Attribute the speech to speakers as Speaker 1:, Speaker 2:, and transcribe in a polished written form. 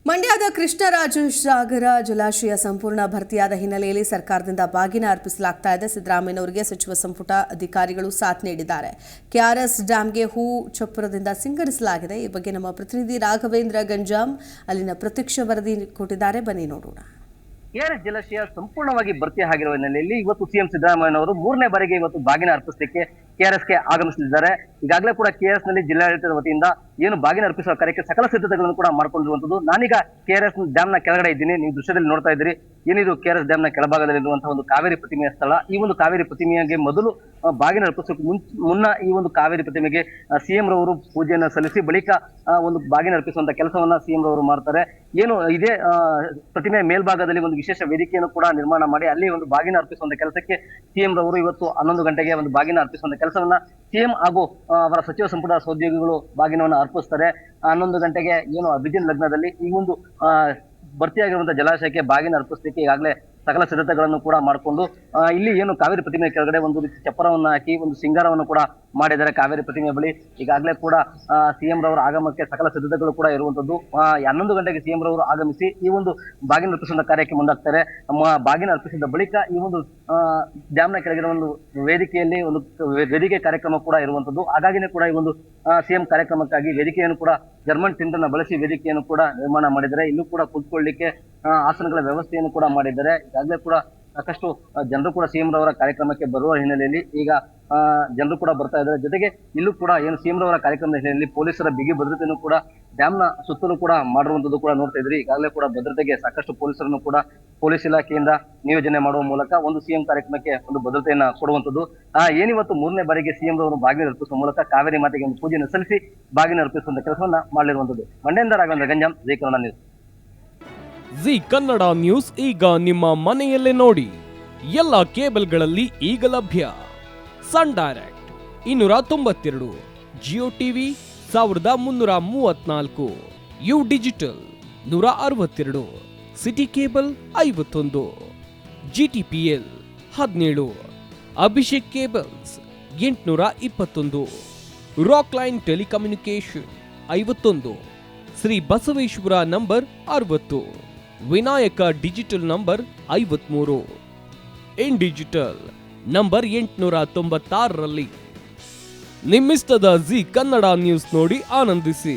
Speaker 1: ಮಂಡ್ಯದ ಕೃಷ್ಣರಾಜಸಾಗರ ಜಲಾಶಯ ಸಂಪೂರ್ಣ ಭರ್ತಿಯಾದ ಹಿನ್ನೆಲೆಯಲ್ಲಿ ಸರ್ಕಾರದಿಂದ ಬಾಗಿನ ಅರ್ಪಿಸಲಾಗ್ತಾ ಇದೆ. ಸಿದ್ದರಾಮಯ್ಯನವರಿಗೆ ಸಚಿವ ಸಂಪುಟ ಅಧಿಕಾರಿಗಳು ಸಾಥ್ ನೀಡಿದ್ದಾರೆ. ಕೆಆರ್ಎಸ್ ಡ್ಯಾಂಗೆ ಹೂ ಚಪ್ಪರದಿಂದ ಸಿಂಗರಿಸಲಾಗಿದೆ. ಈ ಬಗ್ಗೆ ನಮ್ಮ ಪ್ರತಿನಿಧಿ ರಾಘವೇಂದ್ರ ಗಂಜಾಂ ಅಲ್ಲಿನ ಪ್ರತ್ಯಕ್ಷ ವರದಿ ಕೊಟ್ಟಿದ್ದಾರೆ. ಬನ್ನಿ ನೋಡೋಣ.
Speaker 2: ಕೆಆರ್ಎಸ್ ಜಲಾಶಯ ಸಂಪೂರ್ಣವಾಗಿ ಭರ್ತಿ ಆಗಿರುವ ಹಿನ್ನೆಲೆಯಲ್ಲಿ ಇವತ್ತು ಸಿಎಂ ಸಿದ್ದರಾಮಯ್ಯನವರು ಮೂರನೇ ಬಾರಿಗೆ ಇವತ್ತು ಬಾಗಿನ ಅರ್ಪಿಸಲಿಕ್ಕೆ ಕೆಆರ್ಎಸ್ಗೆ ಆಗಮಿಸಲಿದ್ದಾರೆ. ಈಗಾಗಲೇ ಕೂಡ ಕೆಆರ್ಎಸ್ ನಲ್ಲಿ ಜಿಲ್ಲಾಡಳಿತದ ವತಿಯಿಂದ ಏನು ಬಾಗಿನ ಅರ್ಪಿಸುವ ಕಾರ್ಯಕ್ಕೆ ಸಕಲ ಸಿದ್ಧತೆಗಳನ್ನು ಕೂಡ ಮಾಡಿಕೊಂಡಿರುವಂತದ್ದು. ನಾನೀಗ ಕೆಆರ್ಎಸ್ ಡ್ಯಾಮ್ ನ ಕೆಳಗಡೆ ಇದ್ದೀನಿ. ನೀವು ದೃಶ್ಯದಲ್ಲಿ ನೋಡ್ತಾ ಇದ್ದೀರಿ. ಏನಿದು ಕೆಆರ್ಎಸ್ ಡ್ಯಾಮ್ ನ ಕೆಳಭಾಗದಲ್ಲಿರುವಂತಹ ಒಂದು ಕಾವೇರಿ ಪ್ರತಿಮೆಯ ಸ್ಥಳ. ಈ ಒಂದು ಕಾವೇರಿ ಪ್ರತಿಮೆಗೆ ಮೊದಲು ಬಾಗಿನ ಅರ್ಪಿಸೋಕೆ ಮುನ್ನ ಈ ಒಂದು ಕಾವೇರಿ ಪ್ರತಿಮೆಗೆ ಸಿಎಂ ರವರು ಪೂಜೆಯನ್ನು ಸಲ್ಲಿಸಿ ಬಳಿಕ ಒಂದು ಬಾಗಿನ ಅರ್ಪಿಸುವಂತ ಕೆಲಸವನ್ನ ಸಿಎಂ ರವರು ಮಾಡ್ತಾರೆ. ಏನು ಇದೇ ಪ್ರತಿಮೆಯ ಮೇಲ್ಭಾಗದಲ್ಲಿ ಒಂದು ವಿಶೇಷ ವೇದಿಕೆಯನ್ನು ಕೂಡ ನಿರ್ಮಾಣ ಮಾಡಿ ಅಲ್ಲಿ ಒಂದು ಬಾಗಿನ ಅರ್ಪಿಸುವಂತ ಕೆಲಸಕ್ಕೆ ಸಿಎಂ ರವರು ಇವತ್ತು 11 ಗಂಟೆಗೆ ಒಂದು ಬಾಗಿನ ಅರ್ಪಿಸುವಂತ ಕೆಲಸವನ್ನ ಸಿಎಂ ಹಾಗೂ ಅವರ ಸಚಿವ ಸಂಪುಟ ಸಹೋದ್ಯೋಗಿಗಳು ಬಾಗಿನವನ್ನು ಅರ್ಪಿಸ್ತಾರೆ. 11 ಗಂಟೆಗೆ ಏನು ಅಭಿಜಿನ್ ಲಗ್ನದಲ್ಲಿ ಈ ಒಂದು ಭರ್ತಿಯಾಗಿರುವಂತಹ ಜಲಾಶಯಕ್ಕೆ ಬಾಗಿನ ಅರ್ಪಿಸಲಿಕ್ಕೆ ಈಗಾಗಲೇ ಸಕಲ ಸಿದ್ಧತೆಗಳನ್ನು ಕೂಡ ಮಾಡಿಕೊಂಡು ಇಲ್ಲಿ ಏನು ಕಾವೇರಿ ಪ್ರತಿಮೆ ಕೆಳಗಡೆ ಒಂದು ರೀತಿ ಚಪ್ಪರವನ್ನು ಹಾಕಿ ಒಂದು ಸಿಂಗಾರವನ್ನು ಕೂಡ ಮಾಡಿದ್ದಾರೆ. ಕಾವೇರಿ ಪ್ರತಿಮೆ ಬಳಿ ಈಗಾಗಲೇ ಕೂಡ ಸಿಎಂ ರವರ ಆಗಮನಕ್ಕೆ ಸಕಲ ಸಿದ್ಧತೆಗಳು ಕೂಡ ಇರುವಂತದ್ದು. 11 ಗಂಟೆಗೆ ಸಿಎಂ ರವರು ಆಗಮಿಸಿ ಈ ಒಂದು ಬಾಗಿನ ಅರ್ಪಿಸುವ ಕಾರ್ಯಕ್ಕೆ ಮುಂದಾಗ್ತಾರೆ. ಬಾಗಿನ ಅರ್ಪಿಸಿದ ಬಳಿಕ ಈ ಒಂದು ಡ್ಯಾಮ್ನ ಕೆಳಗಿನ ಒಂದು ವೇದಿಕೆಯಲ್ಲಿ ಒಂದು ವೇದಿಕೆ ಕಾರ್ಯಕ್ರಮ ಕೂಡ ಇರುವಂತದ್ದು. ಹಾಗಾಗಿನೇ ಕೂಡ ಈ ಒಂದು ಸಿಎಂ ಕಾರ್ಯಕ್ರಮಕ್ಕಾಗಿ ವೇದಿಕೆಯನ್ನು ಕೂಡ ಜರ್ಮನ್ ಟೆಂಟ್ ಅನ್ನು ಬಳಸಿ ವೇದಿಕೆಯನ್ನು ಕೂಡ ನಿರ್ಮಾಣ ಮಾಡಿದ್ದಾರೆ. ಇಲ್ಲೂ ಕೂಡ ಕುಳಿತುಕೊಳ್ಳಲಿಕ್ಕೆ ಆಸನಗಳ ವ್ಯವಸ್ಥೆಯನ್ನು ಕೂಡ ಮಾಡಿದ್ದಾರೆ. ಈಗಾಗಲೇ ಕೂಡ ಸಾಕಷ್ಟು ಜನರು ಕೂಡ ಸಿಎಂ ರವರ ಕಾರ್ಯಕ್ರಮಕ್ಕೆ ಬರುವ ಹಿನ್ನೆಲೆಯಲ್ಲಿ ಈಗ ಜನರು ಕೂಡ ಬರ್ತಾ ಇದ್ದಾರೆ. ಜೊತೆಗೆ ಇಲ್ಲೂ ಕೂಡ ಏನು ಸಿಎಂ ರವರ ಕಾರ್ಯಕ್ರಮದ ಹಿನ್ನೆಲೆಯಲ್ಲಿ ಪೊಲೀಸರ ಬಿಗಿ ಭದ್ರತೆಯನ್ನು ಕೂಡ ಡ್ಯಾಮ್ನ ಸುತ್ತಲೂ ಕೂಡ ಮಾಡಿರುವಂತದ್ದು ಕೂಡ ನೋಡ್ತಾ ಇದ್ರಿ. ಈಗಾಗಲೇ ಕೂಡ ಭದ್ರತೆಗೆ ಸಾಕಷ್ಟು ಪೊಲೀಸರನ್ನು ಕೂಡ ಪೊಲೀಸ್ ಇಲಾಖೆಯಿಂದ ನಿಯೋಜನೆ ಮಾಡುವ ಮೂಲಕ ಒಂದು ಸಿಎಂ ಕಾರ್ಯಕ್ರಮಕ್ಕೆ ಒಂದು ಭದ್ರತೆಯನ್ನ ಕೊಡುವಂತದ್ದು. ಏನಿವತ್ತು ಮೂರನೇ ಬಾರಿಗೆ ಸಿಎಂ ರವರು ಬಾಗಿನ ಅರ್ಪಿಸುವ ಮೂಲಕ ಕಾವೇರಿ ಮಾತೆಗೆ ಒಂದು ಪೂಜೆಯನ್ನು ಸಲ್ಲಿಸಿ ಬಾಗಿನ ಅರ್ಪಿಸುವಂತ ಕೆಲಸವನ್ನ ಮಾಡಲಿರುವಂತದ್ದು. ಮಂಡ್ಯದಿಂದ ರಾಘವೇಂದ್ರ ಗಂಜಾಂ, ಜೈ ಕನ್ನಡ ನ್ಯೂಸ್.
Speaker 3: ಜಿ ಕನ್ನಡ ನ್ಯೂಸ್ ಈಗ ನಿಮ್ಮ ಮನೆಯಲ್ಲೇ ನೋಡಿ. ಎಲ್ಲ ಕೇಬಲ್ಗಳಲ್ಲಿ ಈಗ ಲಭ್ಯ. Sun Direct 292, Jio TV 1334, U digital 162, city cable 51, GTPL 17, Abhishek cables 821, Rockline telecommunication 51, Shri Basaveshwara number 60, Vinayaka digital number 53, in digital number 896ರಲ್ಲಿ. ನಿಮ್ಮಿಸ್ತದ ಜಿ ಕನ್ನಡ ನ್ಯೂಸ್ ನೋಡಿ ಆನಂದಿಸಿ.